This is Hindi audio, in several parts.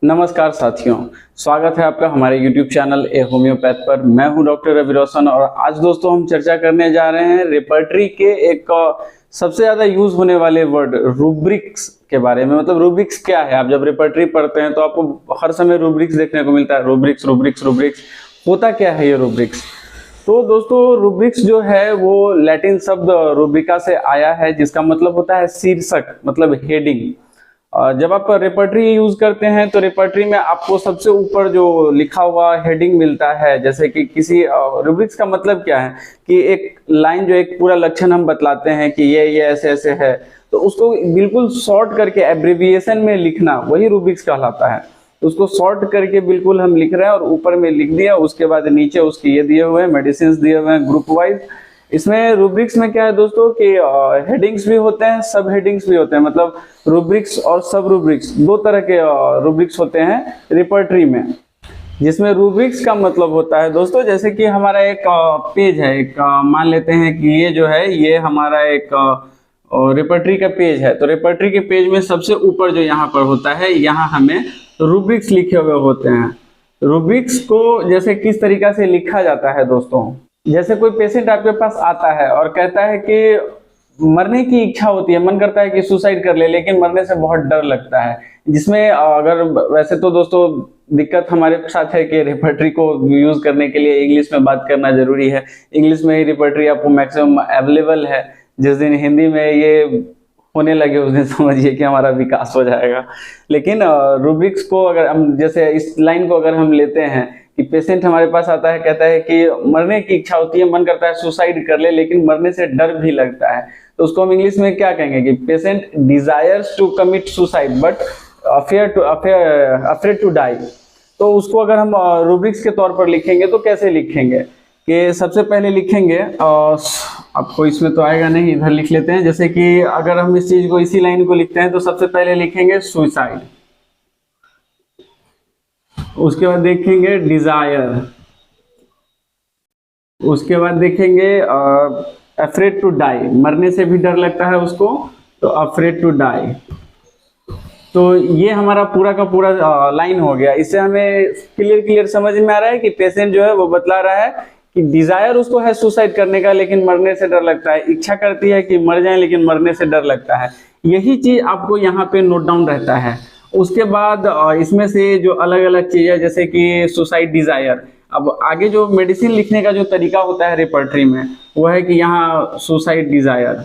नमस्कार साथियों, स्वागत है आपका हमारे YouTube चैनल ए होम्योपैथ पर। मैं हूं डॉक्टर रवि रोशन और आज दोस्तों हम चर्चा करने जा रहे हैं रेपर्टरी के एक सबसे ज़्यादा यूज होने वाले वर्ड रूब्रिक्स के बारे में। मतलब रूब्रिक्स क्या है? आप जब रेपर्टरी पढ़ते हैं तो आपको हर समय रूब्रिक्स देखने को मिलता है। रूब्रिक्स रूब्रिक्स रूब्रिक्स होता क्या है ये रूब्रिक्स? तो दोस्तों रूब्रिक्स जो है वो लैटिन शब्द रूब्रिका से आया है, जिसका मतलब होता है शीर्षक, मतलब हेडिंग। जब आप रेपर्टरी यूज करते हैं तो रेपर्टरी में आपको सबसे ऊपर जो लिखा हुआ हेडिंग मिलता है, जैसे कि किसी रूब्रिक्स का मतलब क्या है कि एक लाइन जो एक पूरा लक्षण हम बतलाते हैं कि ये ऐसे ऐसे है, तो उसको बिल्कुल शॉर्ट करके एब्रिविएशन में लिखना वही रूब्रिक्स कहलाता है। उसको शॉर्ट करके बिल्कुल हम लिख रहे हैं और ऊपर में लिख दिया, उसके बाद नीचे उसके ये दिए हुए हैं, मेडिसिन दिए हुए हैं ग्रुप वाइज। इसमें रूब्रिक्स में क्या है दोस्तों कि हेडिंग्स भी होते हैं, सब हेडिंग्स भी होते हैं। मतलब रूब्रिक्स और सब रूब्रिक्स दो तरह के रूब्रिक्स होते हैं रेपर्टरी में। जिसमें रूब्रिक्स का मतलब होता है दोस्तों, जैसे कि हमारा एक पेज है, एक मान लेते हैं कि ये जो है ये हमारा एक रेपर्टरी का पेज है। तो रेपर्टरी के पेज में सबसे ऊपर जो यहाँ पर होता है, यहाँ हमें रूब्रिक्स लिखे हुए होते हैं। रूब्रिक्स को जैसे किस तरीका से लिखा जाता है दोस्तों, जैसे कोई पेशेंट आपके पास आता है और कहता है कि मरने की इच्छा होती है, मन करता है कि सुसाइड कर ले, लेकिन मरने से बहुत डर लगता है। जिसमें अगर वैसे तो दोस्तों दिक्कत हमारे साथ है कि रेपर्टरी को यूज करने के लिए इंग्लिश में बात करना जरूरी है। इंग्लिश में ही रेपर्टरी आपको मैक्सिमम अवेलेबल है। जिस दिन हिंदी में ये होने लगे उस दिन समझिए कि हमारा विकास हो जाएगा। लेकिन रूब्रिक्स को अगर हम जैसे इस लाइन को अगर हम लेते हैं कि पेशेंट हमारे पास आता है, कहता है कि मरने की इच्छा होती है, मन करता है सुसाइड कर ले, लेकिन मरने से डर भी लगता है, तो उसको हम इंग्लिश में क्या कहेंगे कि patient desires to commit suicide but afraid to die. तो उसको अगर हम रूब्रिक्स के तौर पर लिखेंगे तो कैसे लिखेंगे कि सबसे पहले लिखेंगे, आपको इसमें तो आएगा नहीं, इधर लिख लेते हैं। जैसे कि अगर हम इस चीज को इसी लाइन को लिखते हैं तो सबसे पहले लिखेंगे सुसाइड, उसके बाद देखेंगे डिजायर, उसके बाद देखेंगे अफ्रेड टू डाई, मरने से भी डर लगता है उसको, तो अफ्रेड टू डाई। तो ये हमारा पूरा का पूरा लाइन हो गया। इससे हमें क्लियर समझ में आ रहा है कि पेशेंट जो है वो बतला रहा है कि डिजायर उसको है सुसाइड करने का, लेकिन मरने से डर लगता है। इच्छा करती है कि मर जाए, लेकिन मरने से डर लगता है। यही चीज आपको यहाँ पे नोट डाउन रहता है। उसके बाद इसमें से जो अलग अलग चीजें, जैसे कि सुसाइड डिजायर, अब आगे जो मेडिसिन लिखने का जो तरीका होता है रेपर्टरी में, वो है कि यहाँ सुसाइड डिजायर,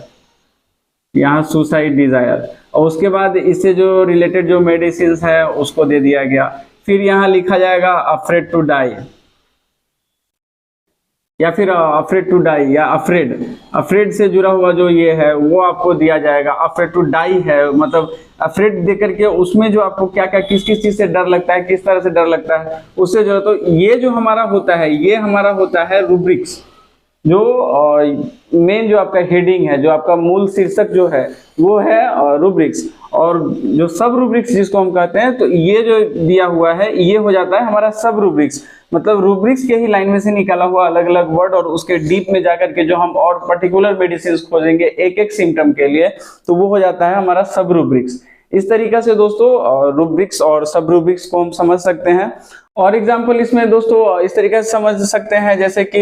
यहाँ सुसाइड डिजायर, और उसके बाद इससे जो रिलेटेड जो मेडिसिन है उसको दे दिया गया। फिर यहाँ लिखा जाएगा अफ्रेड टू डाई, या फिर अफ्रेड टू डाई, या अफ्रेड से जुड़ा हुआ जो ये है वो आपको दिया जाएगा। अफ्रेड टू डाई है, मतलब अफ्रेड दे करके उसमें जो आपको क्या क्या किस किस चीज से डर लगता है, किस तरह से डर लगता है उससे जो है, तो ये जो हमारा होता है, ये हमारा होता है रूब्रिक्स। जो मेन जो आपका हेडिंग है, जो आपका मूल शीर्षक जो है वो है रूब्रिक्स। और जो सब रूब्रिक्स जिसको हम कहते हैं, तो ये जो दिया हुआ है ये हो जाता है हमारा सब रूब्रिक्स। मतलब रूब्रिक्स के ही लाइन में से निकाला हुआ अलग अलग वर्ड, और उसके डीप में जाकर के जो हम और पर्टिकुलर मेडिसिन खोजेंगे एक एक सिम्टम के लिए, तो वो हो जाता है हमारा सब रूब्रिक्स। इस तरीका से दोस्तों रूब्रिक्स और सब रूब्रिक्स को हम समझ सकते हैं। और एग्जाम्पल इसमें दोस्तों इस तरीके से समझ सकते हैं, जैसे कि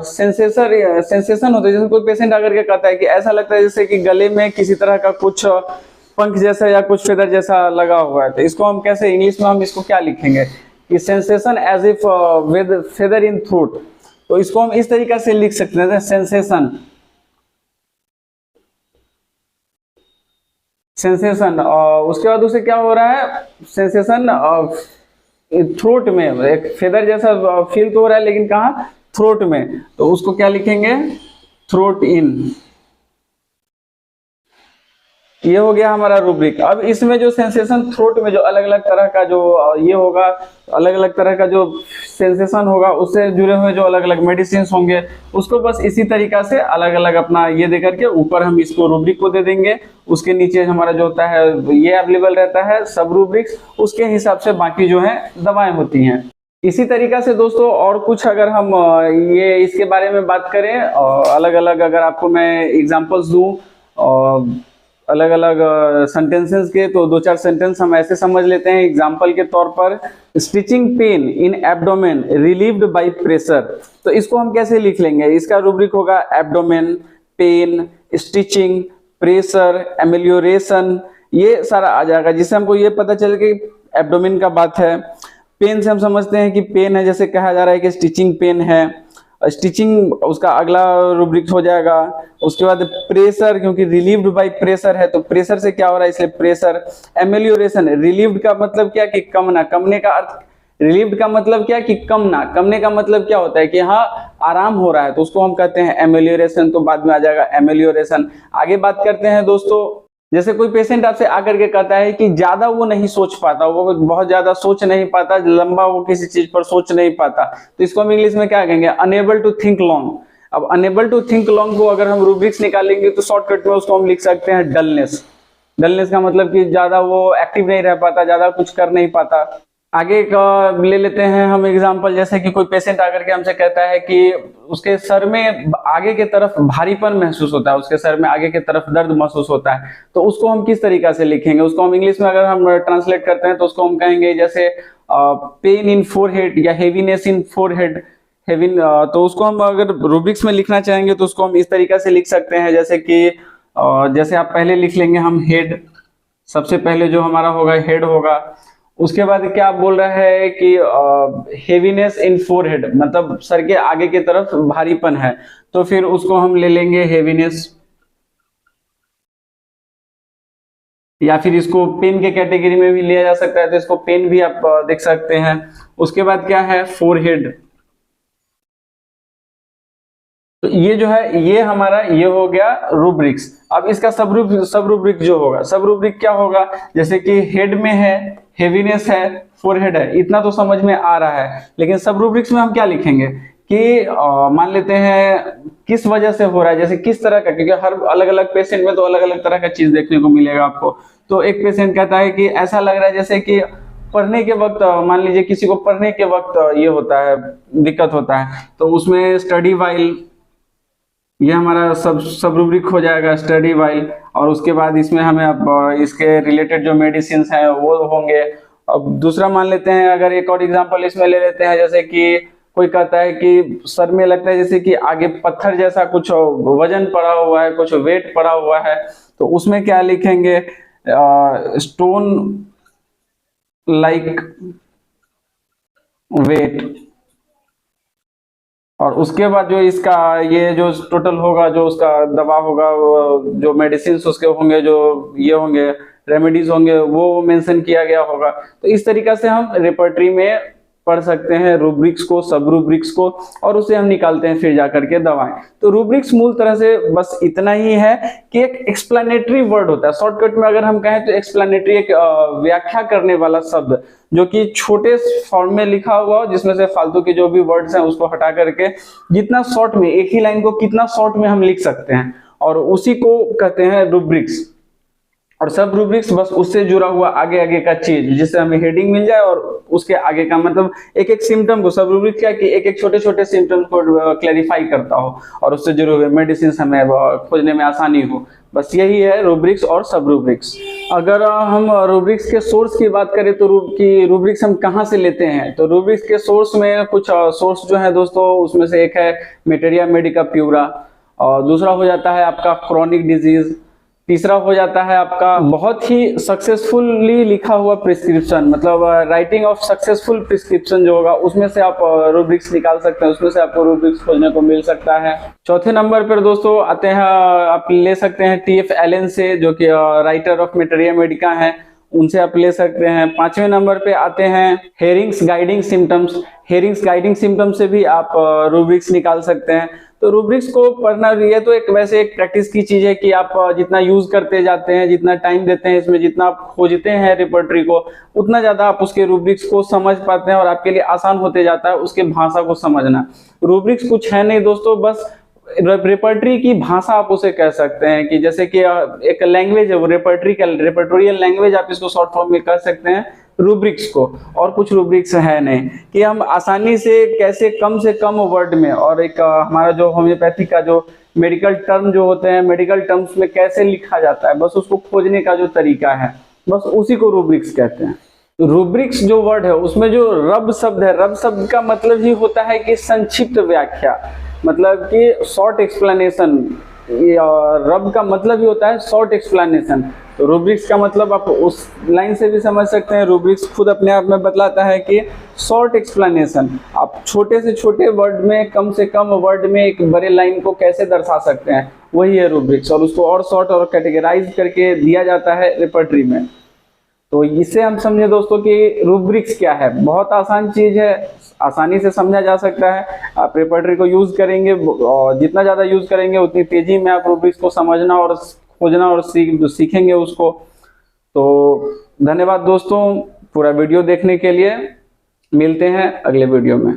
सेंसेशन होता है। जैसे कोई पेशेंट आकर के कहता है कि ऐसा लगता है जैसे कि गले में किसी तरह का कुछ पंख जैसा या कुछ फेदर जैसा लगा हुआ है, तो इसको हम कैसे इंग्लिश में हम इसको क्या लिखेंगे कि sensation as if with feather in throat. तो इसको हम इस तरीके से लिख सकते हैं सेंसेशन, उसके बाद उसे क्या हो रहा है, सेंसेशन थ्रोट में एक फेदर जैसा फील तो हो रहा है, लेकिन कहाँ, थ्रोट में, तो उसको क्या लिखेंगे, थ्रोट इन। ये हो गया हमारा रूब्रिक। अब इसमें जो सेंसेशन थ्रोट में जो अलग अलग तरह का जो ये होगा, अलग अलग तरह का जो सेंसेशन होगा, उससे जुड़े हुए जो अलग अलग मेडिसिन होंगे, उसको बस इसी तरीका से अलग अलग अपना ये दे करके ऊपर हम इसको रूब्रिक को दे देंगे। उसके नीचे हमारा जो होता है ये अवेलेबल रहता है सब रूब्रिक्स, उसके हिसाब से बाकी जो है दवाएं होती हैं। इसी तरीका से दोस्तों और कुछ अगर हम ये इसके बारे में बात करें, अलग अलग अगर आपको मैं एग्जांपल्स दूं, अलग अलग सेंटेंसेस के, तो दो चार सेंटेंस हम ऐसे समझ लेते हैं एग्जाम्पल के तौर पर। Stitching pain in abdomen relieved by pressure, तो इसको हम कैसे लिख लेंगे? इसका रूब्रिक होगा abdomen, pain, stitching, pressure, amelioration, ये सारा आ जाएगा, जिससे हमको ये पता चले कि एब्डोमेन का बात है। पेन से हम समझते हैं कि पेन है, जैसे कहा जा रहा है कि स्टिचिंग पेन है, स्टिचिंग उसका अगला रूब्रिक हो जाएगा। उसके बाद प्रेशर, क्योंकि रिलीव्ड बाय प्रेशर है तो प्रेशर से क्या हो रहा है, इसलिए प्रेशर। एमेलियोरेशन, रिलीव्ड का मतलब क्या कि कमना, कमने का अर्थ, रिलीव्ड का मतलब क्या कि कमना, कमने का मतलब क्या होता है कि हाँ आराम हो रहा है, तो उसको हम कहते हैं एमेलियोरेशन, तो बाद में आ जाएगा एमेलियोरेशन। आगे बात करते हैं दोस्तों, जैसे कोई पेशेंट आपसे आकर के कहता है कि ज्यादा वो नहीं सोच पाता, वो बहुत ज्यादा सोच नहीं पाता, लंबा वो किसी चीज पर सोच नहीं पाता, तो इसको हम इंग्लिश में क्या कहेंगे, अनेबल टू थिंक लॉन्ग। अब अनेबल टू थिंक लॉन्ग को अगर हम रूब्रिक्स निकालेंगे तो शॉर्टकट में उसको हम लिख सकते हैं डलनेस। डलनेस का मतलब कि ज्यादा वो एक्टिव नहीं रह पाता, ज्यादा कुछ कर नहीं पाता। आगे का ले लेते हैं हम एग्जांपल, जैसे कि कोई पेशेंट आकर के हमसे कहता है कि उसके सर में आगे के तरफ भारीपन महसूस होता है, उसके सर में आगे के तरफ दर्द महसूस होता है, तो उसको हम किस तरीका से लिखेंगे? उसको हम इंग्लिश में अगर हम ट्रांसलेट करते हैं तो उसको हम कहेंगे जैसे पेन इन फोरहेड या हेवीनेस इन फोरहेड, तो उसको हम अगर रूब्रिक्स में लिखना चाहेंगे तो उसको हम इस तरीका से लिख सकते हैं, जैसे कि जैसे आप पहले लिख लेंगे हम हेड, सबसे पहले जो हमारा होगा हेड होगा। उसके बाद क्या आप बोल रहा है कि हेवीनेस इन फोरहेड, मतलब सर के आगे की तरफ भारीपन है, तो फिर उसको हम ले लेंगे हेवीनेस, या फिर इसको पेन के कैटेगरी में भी लिया जा सकता है, तो इसको पेन भी आप देख सकते हैं। उसके बाद क्या है फोरहेड, तो ये जो है ये हमारा ये हो गया रूब्रिक्स। अब इसका सब रूब्रिक जो होगा, सब रूब्रिक क्या होगा, जैसे कि हेड में है हेवीनेस है, फोरहेड है, इतना तो समझ में आ रहा है, लेकिन सब रूब्रिक्स में हम क्या लिखेंगे कि मान लेते हैं किस वजह से हो रहा है, जैसे किस तरह का, क्योंकि हर अलग अलग पेशेंट में तो अलग अलग तरह का चीज देखने को मिलेगा आपको। तो एक पेशेंट कहता है कि ऐसा लग रहा है जैसे कि पढ़ने के वक्त, मान लीजिए किसी को पढ़ने के वक्त ये होता है, दिक्कत होता है, तो उसमें स्टडी वाइल, ये हमारा सब रूब्रिक हो जाएगा स्टडी वाइल। और उसके बाद इसमें हमें अब इसके रिलेटेड जो मेडिसिन हैं वो होंगे। अब दूसरा मान लेते हैं, अगर एक और एग्जांपल इसमें ले लेते हैं, जैसे कि कोई कहता है कि सर में लगता है जैसे कि आगे पत्थर जैसा कुछ वजन पड़ा हुआ है, कुछ वेट पड़ा हुआ है, तो उसमें क्या लिखेंगे, स्टोन लाइक वेट। और उसके बाद जो इसका ये जो टोटल होगा, जो उसका दवा होगा, जो मेडिसिन उसके होंगे, जो ये होंगे रेमेडीज होंगे, वो मेंशन किया गया होगा। तो इस तरीका से हम रेपर्टरी में पढ़ सकते हैं रूब्रिक्स को, सब रूब्रिक्स को, और उसे हम निकालते हैं फिर जाकर के दवाएं। तो रूब्रिक्स मूल तरह से बस इतना ही है कि एक एक्सप्लेनेटरी वर्ड होता है, शॉर्टकट में अगर हम कहें तो एक्सप्लेनेटरी, एक व्याख्या करने वाला शब्द जो कि छोटे फॉर्म में लिखा हुआ हो, जिसमें से फालतू के जो भी वर्ड्स हैं उसको हटा करके जितना शॉर्ट में, एक ही लाइन को कितना शॉर्ट में हम लिख सकते हैं, और उसी को कहते हैं रूब्रिक्स। और सब रूब्रिक्स बस उससे जुड़ा हुआ आगे आगे का चीज, जिससे हमें हेडिंग मिल जाए और उसके आगे का मतलब एक एक सिम्टम को, सब रूब्रिक्स क्या कि एक एक छोटे छोटे सिम्टम्स को क्लैरिफाई करता हो और उससे जुड़े हुए मेडिसिन हमें खोजने में आसानी हो। बस यही है रूब्रिक्स और सब रूब्रिक्स। अगर हम रूब्रिक्स के सोर्स की बात करें तो रूब्रिक्स हम कहाँ से लेते हैं, तो रूब्रिक्स के सोर्स में कुछ सोर्स जो है दोस्तों, उसमें से एक है मेटेरिया मेडिका प्यूरा, और दूसरा हो जाता है आपका क्रॉनिक डिजीज, तीसरा हो जाता है आपका बहुत ही सक्सेसफुली लिखा हुआ प्रिस्क्रिप्शन, मतलब राइटिंग ऑफ सक्सेसफुल प्रिस्क्रिप्शन जो होगा, उसमें से आप रूब्रिक्स निकाल सकते हैं, उसमें से आपको रूब्रिक्स खोजने को मिल सकता है। चौथे नंबर पर दोस्तों आते हैं, आप ले सकते हैं TF एलन से, जो कि राइटर ऑफ मेटेरिया मेडिका हैं, उनसे आप ले सकते हैं। पांचवें नंबर पे आते हैं Hering's guiding symptoms, Hering's guiding symptoms से भी आप रूब्रिक्स निकाल सकते हैं। तो रूब्रिक्स को पढ़ना भी है तो एक वैसे एक प्रैक्टिस की चीज है कि आप जितना यूज करते जाते हैं, जितना टाइम देते हैं इसमें, जितना आप खोजते हैं रेपर्टरी को, उतना ज्यादा आप उसके रूब्रिक्स को समझ पाते हैं और आपके लिए आसान होते जाता है उसके भाषा को समझना। रूब्रिक्स कुछ है नहीं दोस्तों, बस रेपर्टरी की भाषा आप उसे कह सकते हैं, कि जैसे कि एक लैंग्वेज है वो रेपर्टरी का, रेपर्टोरियल लैंग्वेज आप इसको शॉर्ट फॉर्म में कह सकते हैं, रूब्रिक्स को, और कुछ रूब्रिक्स है नहीं कि हम आसानी से कम वर्ड में, और एक हमारा जो होम्योपैथी का जो मेडिकल टर्म जो होते हैं, मेडिकल टर्म्स में कैसे लिखा जाता है, बस उसको खोजने का जो तरीका है, बस उसी को रूब्रिक्स कहते हैं। रूब्रिक्स जो वर्ड है उसमें जो रब शब्द है, रब शब्द का मतलब ही होता है कि संक्षिप्त व्याख्या, मतलब कि शॉर्ट एक्सप्लेनेशन। रब का मतलब ही होता है शॉर्ट एक्सप्लेनेशन। तो रूब्रिक्स का मतलब आप उस लाइन से भी समझ सकते हैं, रूब्रिक्स खुद अपने आप में बतलाता है कि शॉर्ट एक्सप्लेनेशन। आप छोटे से छोटे वर्ड में, कम से कम वर्ड में एक बड़े लाइन को कैसे दर्शा सकते हैं, वही है रूब्रिक्स, और उसको और शॉर्ट और कैटेगराइज करके दिया जाता है रेपर्टरी में। तो इससे हम समझे दोस्तों कि रूब्रिक्स क्या है। बहुत आसान चीज है, आसानी से समझा जा सकता है। आप रेपर्टरी को यूज करेंगे, और जितना ज्यादा यूज करेंगे उतनी तेजी में आप रूब्रिक्स को समझना और खोजना और सीखेंगे उसको। तो धन्यवाद दोस्तों पूरा वीडियो देखने के लिए। मिलते हैं अगले वीडियो में।